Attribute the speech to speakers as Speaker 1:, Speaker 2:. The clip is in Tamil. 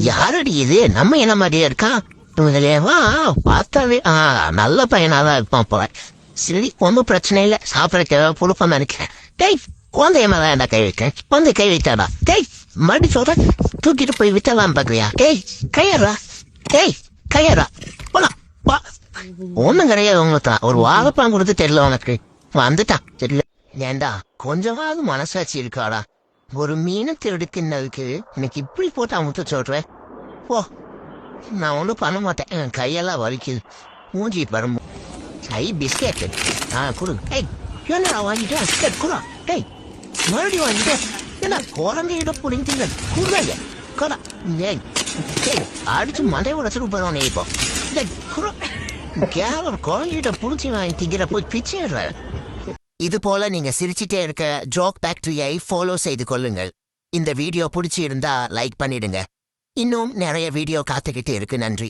Speaker 1: யாரடி இது நம்ம என்ன மாதிரியே இருக்கான் இவங்களேவா பார்த்தாவே நல்ல பையனாதான் இருப்பான் போல சரி ஒன்றும் பிரச்சனை இல்லை சாப்பிட புழுப்பம் நினைக்கிறேன் டேய் குழந்தைய மேல என்ன கை வைக்கிறேன் குழந்தை கை வைத்தாடா டேய் மறுபடி சொல்றேன் தூக்கிட்டு போய் வித்தலாம் பாக்குறியா டேய் கையறா டேய் கையறா போலாம் ஒண்ணும் கிடையாது உங்களுக்கு ஒரு வாழைப்பழம் கொடுத்து தெரியல உனக்கு வந்துட்டான் தெரியல ஏண்டா கொஞ்சமாவது மனசாட்சி இருக்காடா ஒரு மீனை திருடி தின்னதுக்கு எனக்கு இப்படி போட்டு அமுத்த சொல்றேன் ஓ நான் ஒன்றும் பண்ண மாட்டேன் என் கையெல்லாம் வலிக்குது மூஞ்சி வரும் கை பிஸ்கெட் கொடு ஏய் என்னடா வாங்கிட்டேன் பிஸ்கெட் கூட டேய் மறுபடியும் வாங்கிட்டேன் என்ன குழந்தையிட பிடிங்க குடுங்க கொடா ஏய் டேய் அடிச்சு மண்டை உடச்சிட்டு போறோம் இப்போ கேவலம் குழந்தையிட்ட பிடிச்சி வாங்கி திங்கிற போய் பிச்சை இது போல நீங்க சிரிச்சிட்டே இருக்க ஜோக் ஃபேக்டரியை ஃபாலோ செய்து கொள்ளுங்கள். இந்த வீடியோ பிடிச்சி இருந்தா லைக் பண்ணிடுங்க. இன்னும் நிறைய வீடியோ காத்துக்கிட்டு இருக்கு. நன்றி.